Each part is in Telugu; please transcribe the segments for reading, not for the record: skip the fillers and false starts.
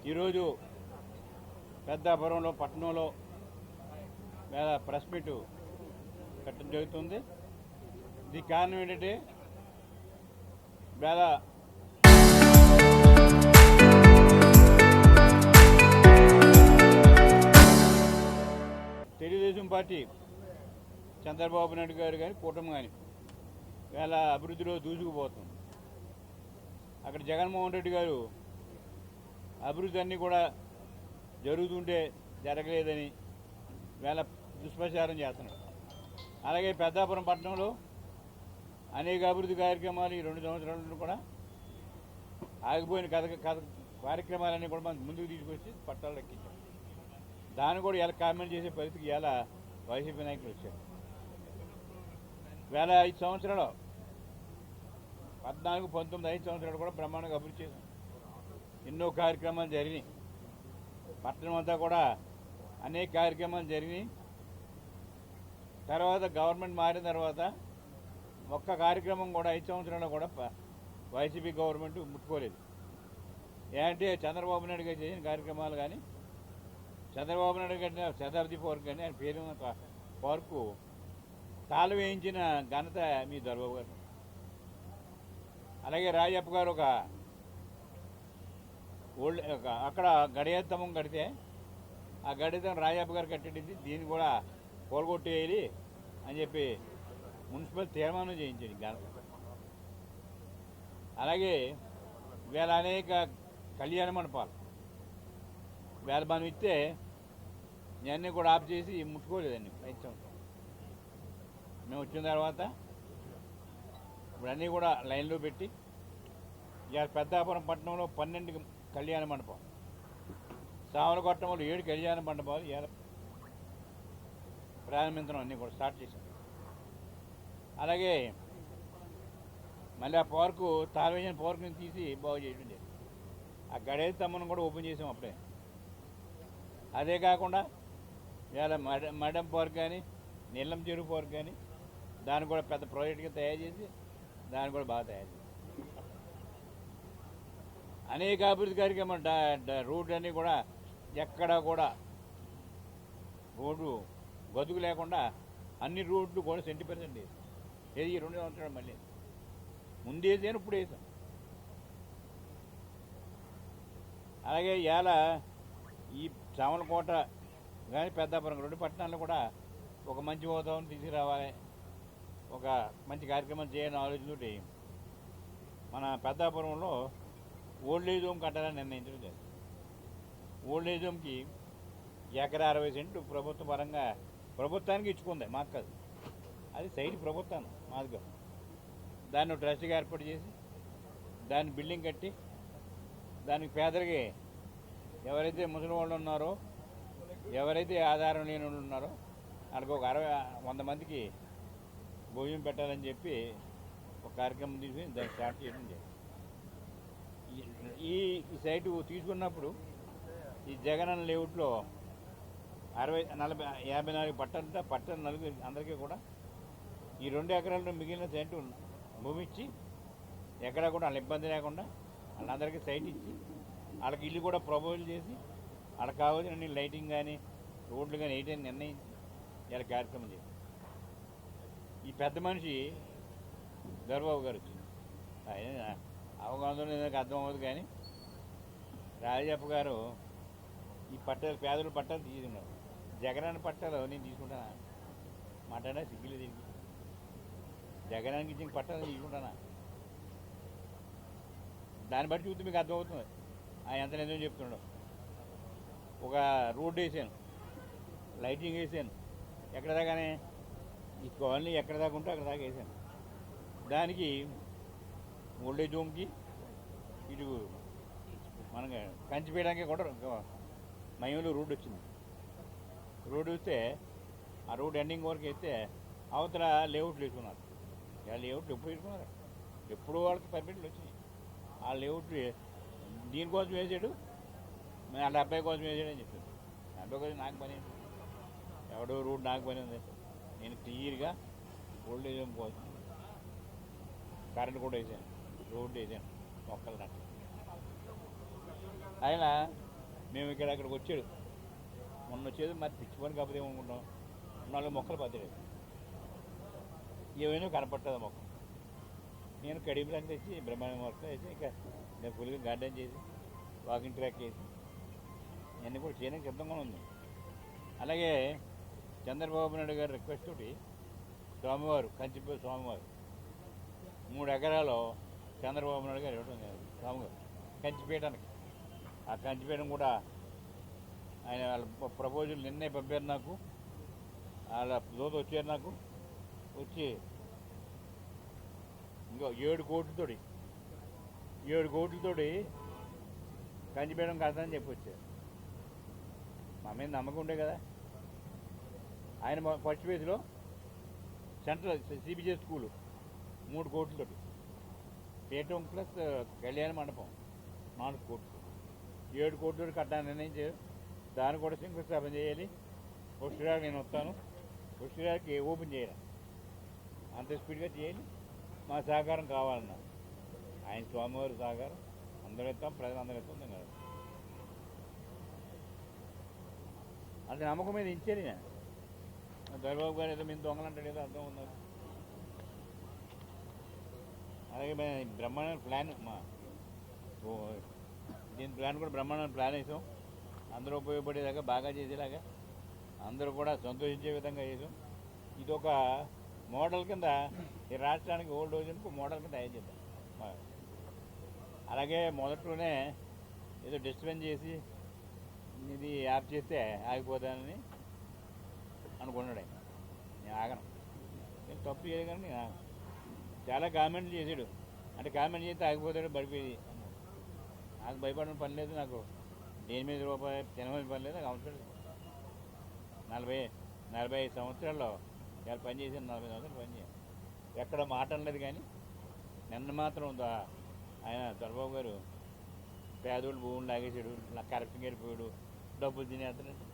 ఈరోజు పెద్దాపురంలో పట్టణంలో వేళ ప్రెస్ మీట్ పెట్టడం జరుగుతుంది. ఇది కారణం ఏంటంటే వేళ తెలుగుదేశం పార్టీ చంద్రబాబు నాయుడు గారు కానీ కూటమి కానీ వేళ అభివృద్ధిలో దూసుకుపోతుంది. అక్కడ జగన్మోహన్ రెడ్డి గారు అభివృద్ధి అన్నీ కూడా జరుగుతుంటే జరగలేదని వేళ దుష్ప్రచారం చేస్తున్నారు. అలాగే పెద్దాపురం పట్టణంలో అనేక అభివృద్ధి కార్యక్రమాలు ఈ 2 సంవత్సరాల కూడా ఆగిపోయిన కార్యక్రమాలన్నీ కూడా మనం ముందుకు తీసుకొచ్చి పట్టాలు ఎక్కించాం. దాన్ని కూడా ఎలా కామెంట్ చేసే పరిస్థితికి ఎలా వైసీపీ నాయకులు వచ్చారు. వేళ 5 సంవత్సరాలు 14, 19, 5 సంవత్సరాలు కూడా బ్రహ్మాండంగా అభివృద్ధి చేశాం. ఎన్నో కార్యక్రమాలు జరిగినాయి. పట్టణం అంతా కూడా అనేక కార్యక్రమాలు జరిగినాయి. తర్వాత గవర్నమెంట్ మారిన తర్వాత ఒక్క కార్యక్రమం కూడా 5 సంవత్సరాల్లో కూడా వైసీపీ గవర్నమెంట్ ముట్టుకోలేదు. ఏంటంటే చంద్రబాబు నాయుడు గారు చేసిన కార్యక్రమాలు కానీ, చంద్రబాబు నాయుడు గారి శతాబ్ది పార్క్ కానీ ఆయన పేరు పార్కు తాళ వేయించిన ఘనత మీ దొరబాబు గారు. అలాగే రాజప్ప గారు ఒక అక్కడ గడియాత్తమం కడితే ఆ గడితం రాజప్ప గారు కట్టేది, దీన్ని కూడా కోలుగొట్టేయాలి అని చెప్పి మున్సిపల్ తీర్మానం చేయించాడు ఘనత. అలాగే వీళ్ళ అనేక కళ్యాణ మండపాలు వీళ్ళ మనం ఇస్తే ఇవన్నీ కూడా ఆఫ్ చేసి ముట్టుకోలేదండి. 5 సంవత్సరాలు మేము వచ్చిన తర్వాత ఇప్పుడు అన్నీ కూడా లైన్లో పెట్టి ఇవాళ పెద్దాపురం పట్టణంలో 12 కళ్యాణ మండపం, సామలకొట్టంలో 7 కళ్యాణ మండపాలు ఇవాళ ప్రారంభించడం అన్నీ కూడా స్టార్ట్ చేశాం. అలాగే మళ్ళీ ఆ పార్కు తాళవేసిన పార్కుని తీసి బాగు చేయడం జరిగింది. ఆ గడేది తమ్మను కూడా ఓపెన్ చేసాం అప్పుడే. అదే కాకుండా ఇవాళ మడం పార్క్ కానీ, నీలం చెరువు పార్క్ కానీ దాన్ని కూడా పెద్ద ప్రాజెక్ట్గా తయారు చేసి దాన్ని కూడా బాగా తయారు చేసి అనేక అభివృద్ధి కార్యక్రమాలు రోడ్లు అన్నీ కూడా ఎక్కడా కూడా రోడ్డు గతుకు లేకుండా అన్ని రోడ్లు కూడా 70% వేసాం. ఏది 2 సంవత్సరాలు మళ్ళీ ముందు వేసాను, ఇప్పుడు వేసాం. అలాగే ఇవాళ ఈ సామలకోట కానీ పెద్దాపురం 2 పట్టణాల్లో కూడా ఒక మంచి వాతావరణం తీసుకురావాలి, ఒక మంచి కార్యక్రమం చేయాలని ఆలోచనతోటి మన పెద్దాపురంలో ఓల్డ్ ఏజ్ హోమ్ కట్టాలని నిర్ణయించడం జరిగింది. ఓల్డ్ ఏజ్ హోమ్కి ఎకరా 60 సెంట్లు ప్రభుత్వ పరంగా ప్రభుత్వానికి ఇచ్చుకుంది, మాకు కాదు. అది సైట్ ప్రభుత్వం మాది కాదు. దాన్ని ట్రస్ట్గా ఏర్పాటు చేసి దాన్ని బిల్డింగ్ కట్టి దానికి పేదలకి ఎవరైతే ముసలి వాళ్ళు ఉన్నారో, ఎవరైతే ఆధారం లేని వాళ్ళు ఉన్నారో వాళ్ళకి ఒక 100 మందికి భోజనం పెట్టాలని చెప్పి ఒక కార్యక్రమం తీసుకుని దాన్ని స్టార్ట్ చేయడం జరిగింది. ఈ సైటు తీసుకున్నప్పుడు ఈ జగనన్న లేఅవుట్లో 60, 40, 54 పట్టణ నలుగురు అందరికీ కూడా ఈ 2 ఎకరాల్లో మిగిలిన సైటు భూమి ఇచ్చి ఎక్కడా కూడా వాళ్ళ ఇబ్బంది లేకుండా వాళ్ళందరికీ సైట్ ఇచ్చి వాళ్ళకి ఇల్లు కూడా ప్రపోజల్ చేసి వాళ్ళకి కావాల్సిన లైటింగ్ కానీ రోడ్లు కానీ వేయటని నిర్ణయించి ఇలా కార్యక్రమం చేసి ఈ పెద్ద మనిషి దొరబాబు గారు వచ్చింది. ఆయన అవగాహన నాకు అర్థం అవ్వదు కానీ రాజప్ప గారు ఈ పట్టాలు పేదల పట్టాలు తీసుకున్నారు. జగనాన్ని పట్టాలు నేను తీసుకుంటానా మాట్లాడా సిగ్గులు దీనికి. జగనానికి ఇచ్చిన పట్టాలు తీసుకుంటానా? దాన్ని బట్టి చూస్తే మీకు అర్థమవుతుంది ఆయన ఎంత నిజం చెప్తున్నాడు. ఒక రోడ్డు వేసాను, లైటింగ్ వేసాను, ఎక్కడ దాకానే ఈ కాలనీ ఎక్కడ దాకా ఉంటే అక్కడ దాకా వేసాను. దానికి ఓల్డేజ్ హోమ్కి ఇటు మనకి కంచిపేయడానికి కూడా మయంలో రోడ్డు వచ్చింది. రోడ్డు వస్తే ఆ రోడ్డు ఎండింగ్ వరకు వేస్తే అవతల లేఅవుట్లు వేసుకున్నారు. ఆ లేఅవుట్లు ఎప్పుడు వేసుకున్నారు, ఎప్పుడూ వాళ్ళకి పర్మిట్లు వచ్చినాయి. ఆ లేఅవుట్లు దీనికోసం వేసాడు, వాళ్ళ అబ్బాయి కోసం వేసాడు అని చెప్పాడు. అబ్బాయి కోసం నాకు పని ఎవడో రోడ్డు నాకు పని ఉంది. నేను క్లియర్గా ఓల్డేజ్ హోమ్ కోసం కరెంట్ కూడా వేసాను, రోడ్డు వేసాను, మొక్కలు నాటి. ఆయన మేము అక్కడికి వచ్చాడు మొన్న వచ్చేది మరి పిచ్చి పని కాకపోతే ఏమనుకుంటాం 4 మొక్కలు పద్దలేదు ఏమైనా కనపట్టదు మొక్క నేను కడిపులని తెచ్చి బ్రహ్మాండ మొక్కలు వేసి ఇంకా నేను ఫుల్గా గార్డెన్ చేసి వాకింగ్ ట్రాక్ చేసి ఇవన్నీ కూడా చేయడానికి సిద్ధంగా ఉంది. అలాగే చంద్రబాబు నాయుడు గారి రిక్వెస్ట్ తోటి స్వామివారు కంచిపల్లి స్వామివారు 3 ఎకరాలు చంద్రబాబు నాయుడు గారు ఇవ్వడం స్వామివారు కంచిపీఠానికి. ఆ కంచిపీఠం కూడా ఆయన వాళ్ళ ప్రపోజల్ నిన్నే పంపారు నాకు, వాళ్ళ దోత వచ్చారు నాకు వచ్చి ఇంకో 7 కోట్లతోటి కంచిపీఠం కడతానని చెప్పి వచ్చారు. మా మీద నమ్మకం ఉండే కదా. ఆయన ఫస్ట్ ఫేజ్లో సెంట్రల్ సిబిజే స్కూలు 3 కోట్లతోటి, పీఠం ప్లస్ కళ్యాణ మండపం 4 కోట్లు, 7 కోట్లతోటి కట్టాలని నిర్ణయించారు. దాన్ని కూడా శంకుస్థాపన చేయాలి. పుష్కరాలకు నేను వస్తాను, పుష్కరాలకి ఓపెన్ చేయాలి, అంత స్పీడ్గా చేయాలి. మా సహకారం కావాలన్నా ఆయన స్వామివారి సహకారం అందరూ ఇస్తాం, ప్రజలందరూ ఇస్తాం కదా. అది నమ్మకం మీద ఇచ్చేది నేను. చంద్రబాబు గారు ఏదో మేము దొంగలంటాడు ఏదో అర్థం ఉన్నారు. అలాగే బ్రహ్మాండ ప్లాన్ దీని ప్లాన్ కూడా బ్రహ్మాండ ప్లాన్ వేసాం. అందరూ ఉపయోగపడేలాగా బాగా చేసేలాగా అందరూ కూడా సంతోషించే విధంగా చేసాం. ఇది ఒక మోడల్ కింద ఈ రాష్ట్రానికి ఓల్డ్ ఓజన్కు మోడల్ కింద తయారు చేద్దాం. అలాగే మొదట్లోనే ఏదో డిస్టర్బెన్స్ చేసి ఇది యాప్ చేస్తే ఆగిపోతానని అనుకున్నాడు ఆయన. నేను ఆగను, నేను తప్పు చేయదు కానీ నేను ఆగను. చాలా కామెంట్లు చేశాడు, అంటే కామెంట్ చేస్తే ఆగిపోతాడు పడిపోయి అన్నాడు. నాకు భయపడిన పని లేదు, నాకు దేని మీద రూపాయి తినమని పని లేదు, నాకు అవసరం లేదు. 45 సంవత్సరాల్లో చాలా పని చేశాను, 40 సంవత్సరాలు పని చేయాలి, ఎక్కడ మాట అనలేదు. కానీ నిన్న మాత్రం ఆయన చంద్రబాబు గారు పేదోళ్ళు భూములు లాగేసాడు, నాకు కరెక్ట్గా వెళ్ళిపోయాడు, డబ్బులు తినేస్తాడంటే.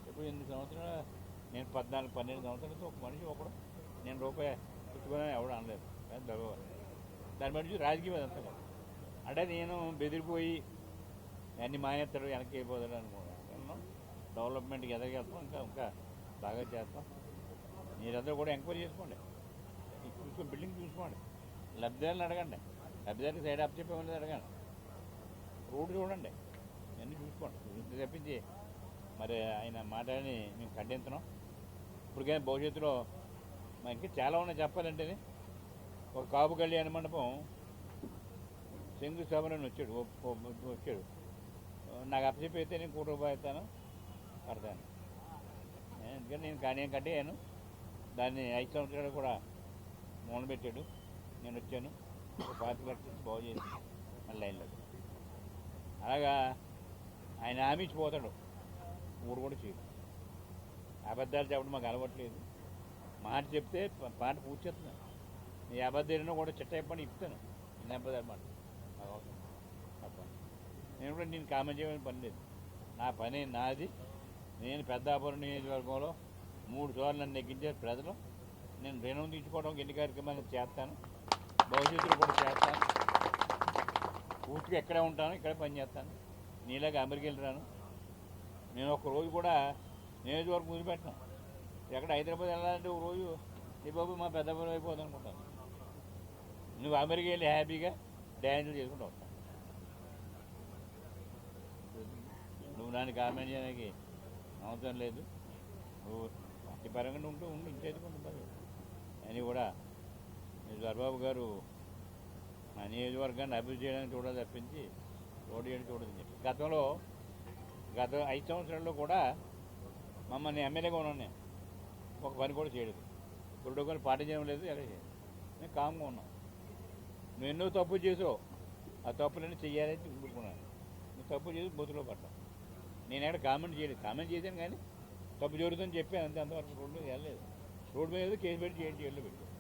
ఇప్పుడు 8 సంవత్సరాలు నేను 14-12 సంవత్సరాలతో ఒక మనిషి ఒకడు నేను రూపాయి పుచ్చుకుని ఎవడు అనలేదు. చంద్రబాబు దాన్ని బట్టి రాజకీయం అదంతా కదా. అంటే నేను బెదిరిపోయి అన్ని మానేస్తాడు, వెనక్కి అయిపోతాడు అనుకున్నాను. డెవలప్మెంట్కి ఎదగేస్తాం, ఇంకా బాగా చేస్తాం. మీరందరూ కూడా ఎంక్వైరీ చేసుకోండి, చూసుకొని బిల్డింగ్ చూసుకోండి, లబ్ధిదారులను అడగండి, లబ్ధిదారికి సైడ్ అప్ చెప్పేమని అడగండి, రోడ్డు చూడండి, ఇవన్నీ చూసుకోండి. ఇంత తప్పించి మరి ఆయన మాటని మేము ఖండించడం. ఇప్పటికైనా భవిష్యత్తులో ఇంకా చాలా ఉన్నాయి చెప్పాలంటే. ఒక కాపు కళ్యాణ మండపం శంకుస్థాపన వచ్చాడు, నాకు అప్పచెప్పి అయితే నేను ₹1 ఇస్తాను కడతాను. ఎందుకంటే నేను కట్టేయాను. దాన్ని 5 సంవత్సరాలు కూడా మొదలుపెట్టాడు. నేను వచ్చాను, ఒక 25 లక్షలు బాగు చేసి మళ్ళీ లైన్లో. అలాగా ఆయన హామీ ఇచ్చిపోతాడు, ఊరు కూడా చేయడు. అబద్ధాలు చెప్పడం మాకు అలవట్లేదు. మాట చెప్తే మాట పూర్తి చేస్తున్నాను. నీ అబద్ధాలను కూడా చిట్ట చెప్పండి ఇస్తాను. నేను అబద్ధాలు మాట నాకు అవసరం తప్ప. నేను కూడా నేను కామెంట్ చేయమని పని లేదు, నా పని నాది. నేను పెద్దాపురం నియోజకవర్గంలో 3 సార్లు నన్ను నెగ్గించారు ప్రజలు. నేను రుణం తీసుకోవడానికి ఎన్ని కార్యక్రమాలు చేస్తాను, భవిష్యత్తులో కూడా చేస్తాను. పూర్తిగా ఎక్కడే ఉంటాను, ఇక్కడే పని చేస్తాను. నీలాగా అమెరికా వెళ్ళిరాను. నేను ఒక రోజు కూడా నియోజకవర్గం వదిలిపెట్టాను. ఎక్కడ హైదరాబాద్ వెళ్ళాలంటే ఒక రోజు నీ బాబు మా పెద్దపురం అయిపోతుంది అనుకుంటాను. నువ్వు అమెరికా వెళ్ళి హ్యాపీగా డ్యాన్సులు చేసుకుంటూ వస్తాను. నువ్వు నన్ను కామెంట్ చేయడానికి అవసరం లేదు. నువ్వు పరంగా ఉంటూ ఇంటేసుకుంటుంది. అని కూడా చంద్రబాబు గారు మా నియోజకవర్గాన్ని అభివృద్ధి చేయడానికి చూడాలి తప్పించి రోడ్డు చేయడం చూడదని చెప్పి గత 5 సంవత్సరాల్లో కూడా మమ్మల్ని ఎమ్మెల్యేగా ఉన్నాను. నేను ఒక పని కూడా చేయలేదు, ప్రోటోకాల్ పాటించడం లేదు, ఎలా చేయలేదు. నేను కామ్గా ఉన్నాను. నువ్వు ఎన్నో తప్పు చేసావు, ఆ తప్పులన్నీ చెయ్యాలని ఊరుకున్నాను. నువ్వు తప్పు చేసి బూతులో పడ్డావు. నేను ఎక్కడ కామెంట్ చేయలేదు, కామెంట్ చేశాను కానీ తప్పు జరుగుతుందని చెప్పాను అంతే. అంతవరకు రోడ్డు వెళ్ళలేదు. రోడ్డు మీద కేసు పెట్టి జైల్లో పెట్టాను.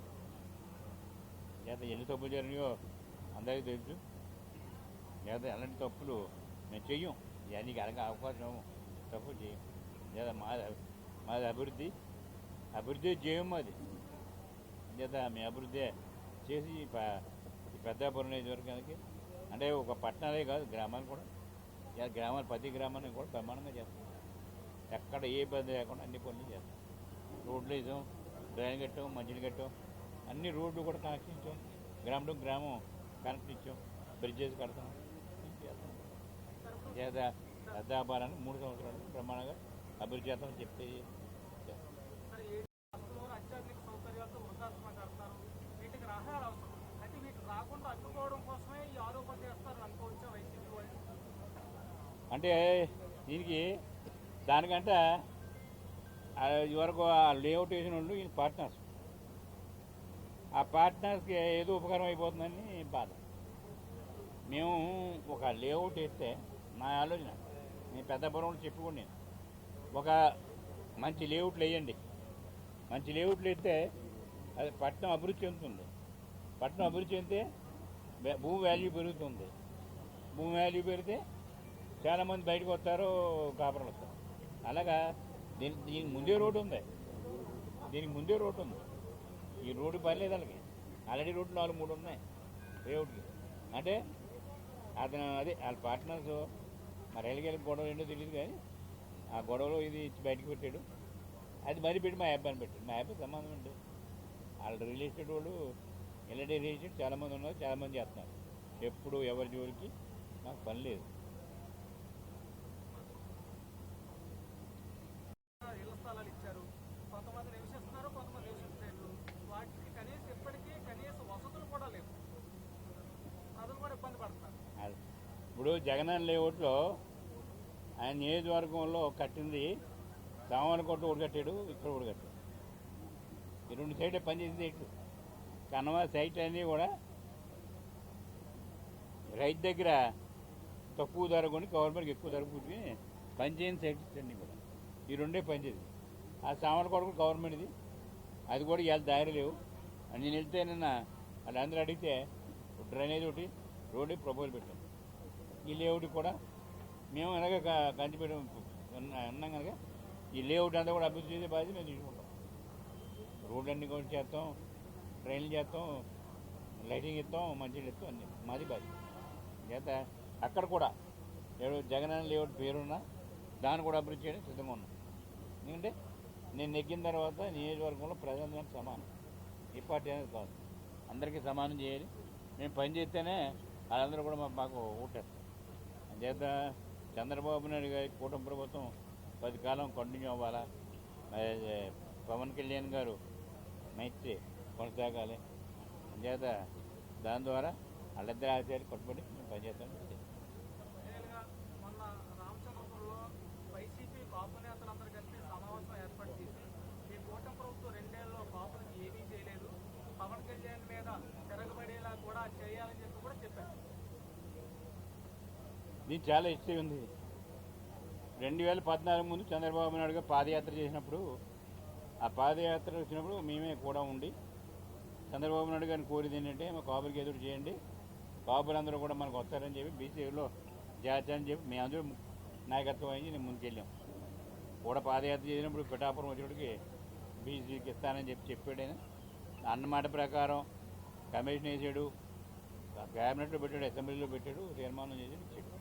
లేదా ఎన్ని తప్పులు జరిగినాయో అందరికీ తెలుసు. లేదా ఎలాంటి తప్పులు మేము చెయ్యం, నీకు అలాగే అవకాశం తప్పులు చేయం. లేదా మాది అభివృద్ధి చేయం. మాది లేదా మీ అభివృద్ధి చేసి ఈ పెద్దాపురం నియోజకవర్గానికి అంటే ఒక పట్టణాలే కాదు గ్రామాలు కూడా ఇలా గ్రామాలు ప్రతి గ్రామాన్ని కూడా ప్రమాణంగా చేస్తాం. ఎక్కడ ఏ ఇబ్బంది లేకుండా అన్ని పనులు చేస్తాం. రోడ్లు వేసాం, డ్రైన్ కట్టాం, మంచిని కట్టాం, అన్ని రోడ్లు కూడా కనెక్షన్ ఇచ్చాం. గ్రామం టు గ్రామం కనెక్షన్ ఇచ్చాం, బ్రిడ్జెస్ కడతాం, చేస్తాం. చేత పెద్దాపారాన్ని 3 సంవత్సరాలు ప్రమాణంగా అభివృద్ధి చేస్తామని చెప్తే చేస్తాం. అత్యాధునిక సౌకర్యాలతో వృద్ధాశ్రమం కడతారు, వీటికి రహదారులు అవసరం. అయితే వీటికి రాకుండా అడ్డుకోవడం కోసమే ఈ ఆరోపణ చేస్తారు అనుకోవచ్చా వైసీపీ వాళ్ళు? అంటే దీనికి దానికంటే ఇదివరకు ఆ లేఅవుట్ వేసిన వాళ్ళు ఈ పార్ట్నర్స్, ఆ పార్ట్నర్స్కి ఏదో ఉపకారం అయిపోతుందని బాధ. మేము ఒక లేఅవుట్ వేస్తే నా ఆలోచన, నేను పెద్దపురంలో చెప్పుకోండి, నేను ఒక మంచి లేఅవుట్లు వేయండి, మంచి లేఅవుట్లు వేస్తే అది పట్టణం అభివృద్ధి చెందుతుంది. పట్టణం అభివృద్ధి చెందితే భూమి వాల్యూ పెరుగుతుంది. భూమి వాల్యూ పెరిగితే చాలామంది బయటకు వస్తారు, కాపురాలు వస్తారు. అలాగా దీనికి ముందే రోడ్డు ఉంది, దీనికి ముందే రోడ్డు ఉంది. ఈ రోడ్డు పర్లేదు వాళ్ళకి, ఆల్రెడీ రోడ్లు 4-3 ఉన్నాయి లేఅవుట్కి. అంటే అతను అదే వాళ్ళ పార్ట్నర్స్ మరి ఎలాగెళ్ళి గొడవ ఏంటో తెలియదు, కానీ ఆ గొడవలో ఇది ఇచ్చి బయటకు పెట్టాడు. అది మరి పెట్టి మా అబ్బాయిని పెట్టాడు. మా అబ్బాయి సంబంధం అండి, వాళ్ళ రియల్ ఎస్టేట్ వాళ్ళు ఎల్ఐడి రియల్ ఎస్టేట్ చాలామంది ఉన్నారు, చాలామంది చేస్తున్నారు. ఎప్పుడు ఎవరి జోలికి నాకు పని లేదు. ఇళ్ల స్థలాలు ఇచ్చారు, కొంతమంది నివసిస్తున్నారు, కొంతమంది నివసించలేదు. వాటికి కనీసం ఇప్పటికీ కనీస వసతులు కూడా లేవు, ప్రజలు కూడా ఇబ్బంది పడుతున్నారు. ఇప్పుడు జగనన్న లేఅవుట్లో ఆయన నియోజకవర్గంలో కట్టింది సామాన్యకోట ఒకటి కట్టాడు, ఇక్కడ ఒకటి కట్టాడు. ఈ 2 సైడ్లే పనిచేసింది. ఇట్లు కనవ సైట్ అన్నీ కూడా రైతు దగ్గర తక్కువ ధర కొని గవర్నమెంట్కి ఎక్కువ ధర పుట్టుకుని పనిచేయని సైట్స్ అన్నీ కూడా ఈ 2 పనిచేసింది. ఆ సామాన్యకోట కూడా గవర్నమెంట్ది, అది కూడా ఇవాళ దారి లేవు. నేను వెళ్తే నిన్న వాళ్ళందరూ అడిగితే డ్రైనేజ్ ఒకటి రోడ్డు ప్రపోజల్ పెట్టాం. ఈ లేఅవుట్ కూడా మేము ఇలాగ కంచిపెట్టం ఉన్నాం కనుక ఈ లేఅవుట్ అంతా కూడా అభివృద్ధి చేసే బాధ్యత మేము తీసుకుంటాం. రోడ్లు అన్నీ కూడా చేస్తాం, ట్రైన్లు చేస్తాం, లైటింగ్ ఇస్తాం, మంచిగా ఇస్తాం, అన్నీ మాది బాధ్యత చేత. అక్కడ కూడా ఏదో జగనన్న లేఅవుట్ పేరున్నా దాన్ని కూడా అభివృద్ధి చేయడం సిద్ధంగా ఉన్నాం. ఎందుకంటే నేను నెగ్గిన తర్వాత నియోజకవర్గంలో ప్రజలందరికీ సమానం, ఈ పార్టీ అనేది కాదు, అందరికీ సమానం చేయాలి. మేము పని చేస్తేనే వాళ్ళందరూ కూడా మాకు ఓటేస్తారు. చేత చంద్రబాబు నాయుడు గారి కూటమి ప్రభుత్వం 10 కాలం కంటిన్యూ అవ్వాలా, పవన్ కళ్యాణ్ గారు మైత్రి కొనసాగాలి. చేత దాని ద్వారా వాళ్ళిద్దరి ఆచార్య కట్టుబడి మేము పనిచేస్తాం. మొన్న రామచంద్రపురంలో వైసీపీ కాపు నేతలందరూ కలిసి సమావేశం ఏర్పాటు చేసి ఈ కూటమి ప్రభుత్వం 2 ఏళ్ళలో కాపులకు ఏమీ చేయలేదు, పవన్ కళ్యాణ్ మీద తిరగబడేలా కూడా చేయాలని చెప్పి కూడా చెప్పారు. ఇది చాలా హిస్టరీ ఉంది. 2014 ముందు చంద్రబాబు నాయుడు గారు పాదయాత్ర చేసినప్పుడు, ఆ పాదయాత్ర వచ్చినప్పుడు మేమే కూడా ఉండి చంద్రబాబు నాయుడు గారిని కోరిది ఏంటంటే మా కాపులకి ఎదురు చేయండి, కాపులందరూ కూడా మనకు వస్తారని చెప్పి బీసీలో చేర్చాలని చెప్పి మేము అందరూ నాయకత్వం అయ్యి నేను ముందుకెళ్ళాం. కూడా పాదయాత్ర చేసినప్పుడు పిఠాపురం వచ్చేటికి బీసీకి ఇస్తానని చెప్పాడు. అన్నమాట ప్రకారం కమిషన్ వేసాడు, క్యాబినెట్లో పెట్టాడు, అసెంబ్లీలో పెట్టాడు, తీర్మానం చేసి ఇచ్చాడు.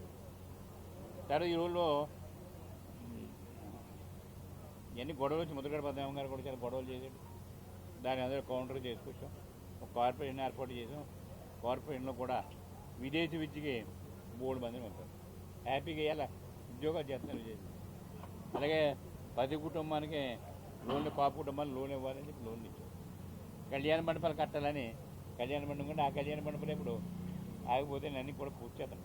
తర్వాత ఈ రోజుల్లో ఇవన్నీ గొడవలు వచ్చి ముద్రగడ పద్మనాభం గారు కూడా చాలా గొడవలు చేశాడు. దాన్ని అందరూ కౌంటర్ చేసుకొచ్చాం, ఒక కార్పొరేషన్ ఏర్పాటు చేసాం. కార్పొరేషన్లో కూడా విదేశీ విద్యకి 3 మందిని ఉంటారు, హ్యాపీగా ఇలా ఉద్యోగాలు చేస్తున్నారు విదేశీ. అలాగే ప్రతి కుటుంబానికి లోన్లు, కాపు కుటుంబాలు లోన్ ఇవ్వాలని చెప్పి లోన్లు ఇచ్చాం. కళ్యాణ మండపాలు కట్టాలని కళ్యాణ మండపం కంటే ఆ కళ్యాణ మండపాలు ఇప్పుడు ఆగిపోతే అన్నీ కూడా పూర్తి చేద్దాం.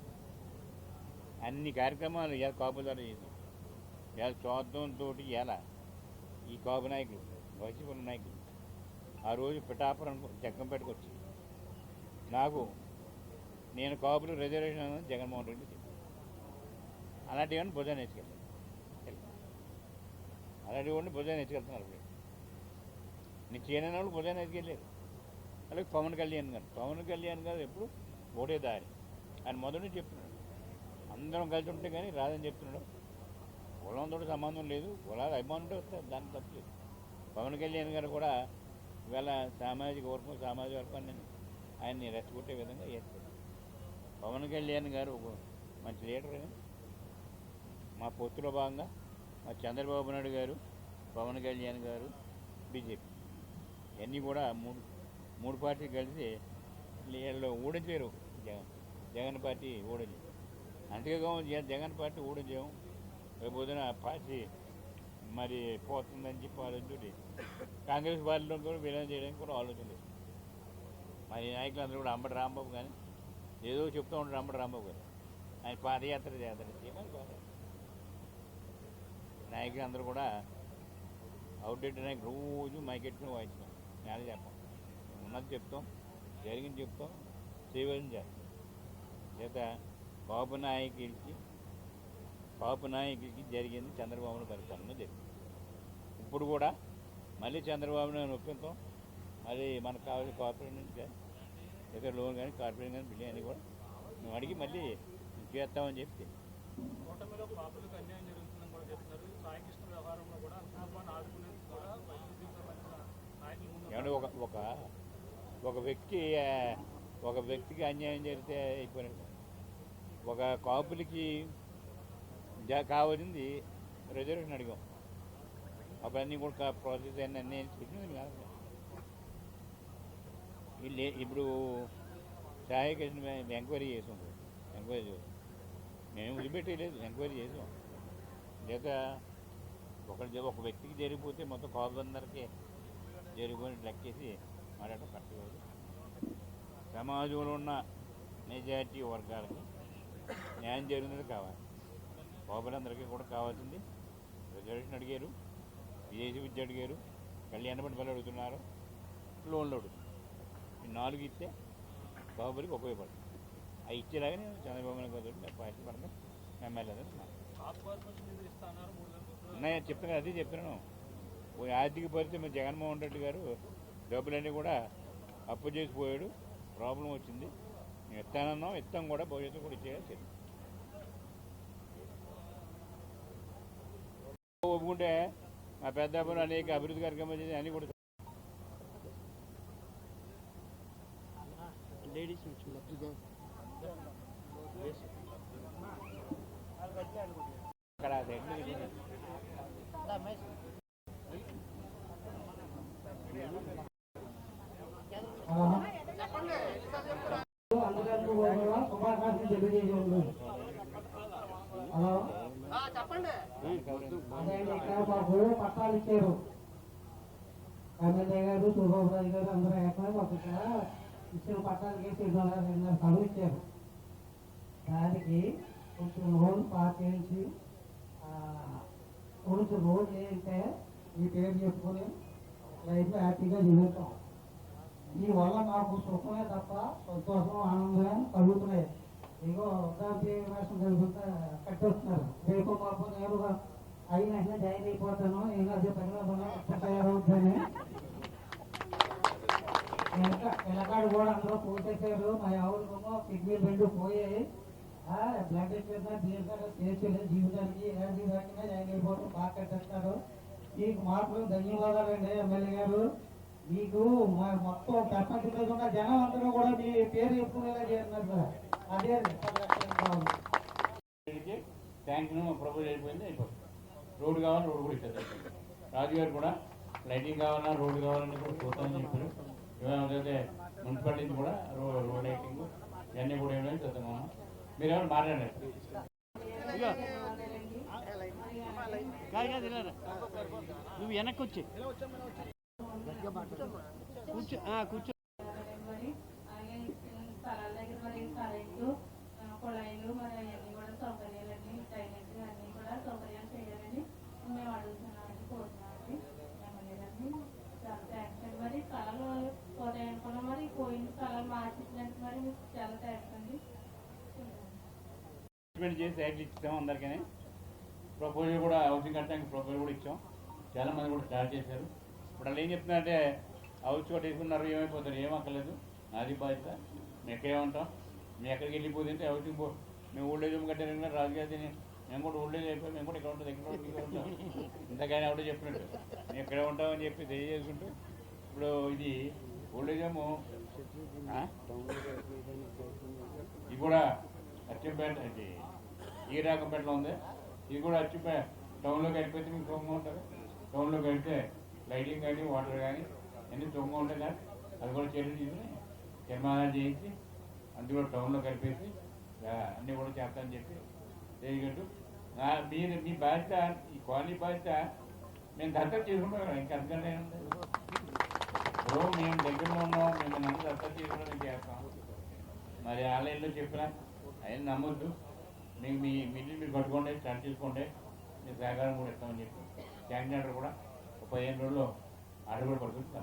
అన్ని కార్యక్రమాలు ఇలా కాపు ద్వారా చేసాం. ఇలా చూద్దంతో ఇలా ఈ కాపు నాయకులు, వైసీపీ నాయకులు ఆ రోజు పిఠాపురం జగ్గంపేటకు వచ్చి నేను కాపులు రిజర్వేషన్ అని జగన్మోహన్ రెడ్డి చెప్పాను. అలాంటివన్నీ భుజాన్ని ఎత్తుకెళ్ళాను, అలాంటి వాడిని భుజాన్ని ఎత్తుకెళ్తున్నారు. ఇప్పుడు నేను చేయని వాళ్ళు భుజాన్ని ఎత్తుకెళ్ళారు. అలాగే పవన్ కళ్యాణ్ గారు ఎప్పుడు ఓటే దారి ఆయన మొదటి నుంచి చెప్తున్నాడు. అందరం కలిసి ఉంటే కానీ రాదని చెప్తున్నాడు. కులంతో సంబంధం లేదు, కులాలు అభిమానం ఉంటే వస్తే దానికి తప్పలేదు. పవన్ కళ్యాణ్ గారు కూడా ఇవాళ సామాజిక వర్గాన్ని ఆయన్ని రెచ్చగొట్టే విధంగా చేస్తారు. పవన్ కళ్యాణ్ గారు ఒక మంచి లీడర్, మా పొత్తులో భాగంగా మా చంద్రబాబు నాయుడు గారు, పవన్ కళ్యాణ్ గారు, బీజేపీ ఇవన్నీ కూడా మూడు పార్టీలు కలిసి వీళ్ళు ఓడించారు. జగన్ పార్టీ ఓడించారు. అంతేకాదు జగన్ పార్టీ ఓడించాము. రేపొద్దున పార్టీ మరి పోతుందని చెప్పి ఆలోచన కాంగ్రెస్ పార్టీలో కూడా విలీనం చేయడానికి కూడా ఆలోచన లేదు. మరి నాయకులందరూ కూడా అంబటి రాంబాబు కానీ ఏదో చెప్తూ ఉంటారు. అంబటి రాంబాబు గారు ఆయన పాదయాత్ర చేస్తారు. చేయమని కాదు, నాయకులందరూ కూడా అవుట్డేట్ నాయకులు రోజు మైకెట్టుకుని వాయించాం. నేను చెప్పాం, ఉన్నది చెప్తాం, జరిగింది చెప్తాం, చేయవలసింది చేస్తాం. చేత కాపు నాయకుడికి జరిగింది చంద్రబాబును పరిపాలన జరిగింది. ఇప్పుడు కూడా మళ్ళీ చంద్రబాబును ఒప్పిస్తాం. మళ్ళీ మనకు కావాల్సిన కార్పొరేట్ నుంచి కానీ ఇతర లోన్ కానీ కార్పొరేట్ కానీ బిల్లు కూడా మేము అడిగి మళ్ళీ చేస్తామని చెప్పి కూటమిలో కాపులకు అన్యాయం జరుగుతుందని కూడా చెప్తున్నారు. సాయికృష్ణ వ్యవహారంలో కూడా చంద్రబాబు ఆదుకునేందుకు కూడా వైసీపీకి సంబంధించిన నాయకులు ముందు ఏమంటే ఒక వ్యక్తికి అన్యాయం జరిగితే అయిపోయినట్టు. ఒక కాపులకి కావాల్సింది రిజర్వేషన్ అడిగాం. అప్పుడు అన్నీ కూడా ప్రాసెస్ అన్నీ చూసినది కాదు. వీళ్ళు ఇప్పుడు సహాయకృష్ణ ఎంక్వైరీ చేసాం. మేము వదిలిపెట్టలేదు, ఎంక్వైరీ చేసాం. లేదా ఒక వ్యక్తికి జరిగిపోతే మొత్తం కాపులందరికీ జరిగిపోయి లెక్కేసి మాట్లాడటం కరెక్ట్ కాదు. సమాజంలో ఉన్న మెజారిటీ వర్గాలకి న్యాయం జరిగినది కావాలి. కాపులందరికీ కూడా కావాల్సింది రిజర్వేషన్ అడిగారు, విదేశీ విద్య అడిగారు, కళ్యాణ మండపాలు అడుగుతున్నారు, లోన్లు అడుగుతున్నారు. ఈ 4 ఇస్తే కాపులకి ఉపయోగపడుతుంది. అవి ఇచ్చేలాగానే చంద్రబాబు నాయుడు పార్టీ పరంగా ఎమ్మెల్యే ఉన్నాయని చెప్తున్నాను. అదే చెప్తున్నాను. ఆర్థిక పరిస్థితి జగన్మోహన్ రెడ్డి గారు డబ్బులన్నీ కూడా అప్పు చేసిపోయాడు. ప్రాబ్లం వచ్చింది. మేము ఇస్తానన్నాం, ఇస్తాం కూడా, భవిష్యత్తు కూడా ఇచ్చేయాలి. ఒప్పుకుంటే మా పెద్ద అబ్బాయి అనేక అభివృద్ధి కార్యక్రమాలు చేసి అన్నీ కూడా లేడీస్ అక్కడ శుభాకాంక్షలు తెలియజేయడం. హలో, అదే ఇక్కడ మాకు పట్టాలు ఇచ్చారు. ఎమ్మెల్యే గారు, చంద్రబాబు నాయుడు గారు అందరూ ఏకమై మాకు ఇక్కడ ఇచ్చిన పట్టాలు కేసి 2.5 కడుగు ఇచ్చారు. దానికి కొంచెం లోన్ పాస్ చేయించి కొంచెం లోన్ ఏంటంటే ఈ పేరు చెప్పుకొని లైఫ్లో హ్యాపీగా జీవిస్తాం. దీనివల్ల మాకు సుఖమే తప్ప సంతోషం, ఆనందం కలుగుతున్నాయి. ఇగో వృద్ధాప్య వేషం కలుగుతా కట్టొస్తున్నారు. రేపు మాకు నేను అయిన వెంటనే జాయిన్ అయిపోతాను. ఇంకా అదే పనిగా తయారవుతాను. పిల్లకాడు కూడా అందరూ పోసేసారు. మా ఎవరికేమో కిడ్నీలు 2 పోయాయి. బ్లడ్ ఇచ్చేదా దీర్ఘంగా చేర్చలేదు. జీవితానికి ఎలాంటి దాకా జాయిన్ అయిపోతాం. బాగా కట్టేస్తారు. మీకు మాత్రం ధన్యవాదాలండి ఎమ్మెల్యే గారు. మీకు మొత్తం ప్రపంచం మీద ఉన్న జనం అందరూ కూడా మీ పేరు చెప్పుకునేలా చేస్తున్నారు కదా. అదే ట్యాంక్ ప్రపోజ్ అయిపోయింది, అయిపోతుంది. రోడ్డు కావాలని రోడ్డు కూడా ఇచ్చారు. రాజుగారు కూడా లైటింగ్ కావాలన్నా రోడ్డు కావాలని కూడా చూస్తామని చెప్పారు. ఏమైతే మున్సిపాలిటీ నుంచి కూడా రోడ్ లైటింగ్ ఇవన్నీ కూడా ఏమైనా చూస్తున్నాము. మీరు ఏమైనా మాట్లాడారు. నువ్వు వెనక్కి వచ్చి కూర్చో కూర్చో. స్థలాల దగ్గర మరి కరెంటు, కుళాయిలు, మరి అవన్నీ కూడా సౌకర్యాలన్నీ డ్రైనేజ్ అన్నీ కూడా సౌకర్యాలు చేయాలని మేము అడుగుతున్నామని కోరుతున్నామండి. ఎమ్మెల్యే గారిని చాలా థ్యాంక్స్ అండి. మరి స్థలాలు పోతాయనుకున్నాం, మరి పోయిన స్థలాలు మార్చినందుకు మరి మీకు చాలా థ్యాంక్స్ అండి. చేసి సైట్లు ఇచ్చాం అందరికీ. ప్రపోజల్ కూడా హౌసింగ్ కట్టడానికి ప్రపోజల్ కూడా ఇచ్చాం. చాలామంది కూడా స్టార్ట్ చేశారు. ఇప్పుడు వాళ్ళు ఏం చెప్తున్నారంటే హౌస్ కూడా తీసుకున్నారు, ఏమైపోతారు, ఏమక్కర్లేదు, నాది బాధ్యత, మేము ఎక్కడే ఉంటాం, మేము ఎక్కడికి వెళ్ళిపోతుంటే హౌసింగ్ మేము ఓల్డేజ్ హోమ్ కట్టారు. రాజుగారి మేము కూడా ఓల్డేజ్ అయిపోయి మేము కూడా ఇక్కడ ఉంటాం, ఇక్కడ ఉంటాం. ఇంతకైనా ఎవడో చెప్పినట్టు మేము ఎక్కడే ఉంటామని చెప్పి తెలియజేసుకుంటూ ఇప్పుడు ఇది ఓల్డేజ్ హోమ్ ఇది కూడా అచ్చంపేట, ఇది ఈరాకంపేటలో ఉంది. ఇది కూడా వచ్చి టౌన్లో గడిపితే మీకు సొమ్ము ఉంటుంది. టౌన్లో గడిపితే లైటింగ్ కానీ వాటర్ కానీ అన్నీ సొమ్ము ఉంటుంది కదా, అది కూడా చర్యలు తీసుకుని నిర్మాణాలు చేయించి అందులో టౌన్లో కలిపేసి అన్నీ కూడా చేస్తానని చెప్పి చేయగట్టు మీరు మీ బాధ్యత, ఈ కాలనీ బాధ్యత మేము దత్తత చేసుకుంటాం. ఇంకా అంతకంటే ఇప్పుడు మేము దగ్గరలో ఉన్నాం, మేము నన్ను దత్తత చేసుకోవడం చేస్తాం. మరి ఆన్లైన్లో చెప్పినా ఆయన నమ్మొద్దు. మీకు మీ మిల్లు మీరు కట్టుకోండి, స్టార్ట్ చేసుకోండి, మీరు సహకారం కూడా ఇస్తామని చెప్పి క్యాండిడేటర్ కూడా 15 రోజుల్లో ఆర్డర్ కూడా పడుతుంది.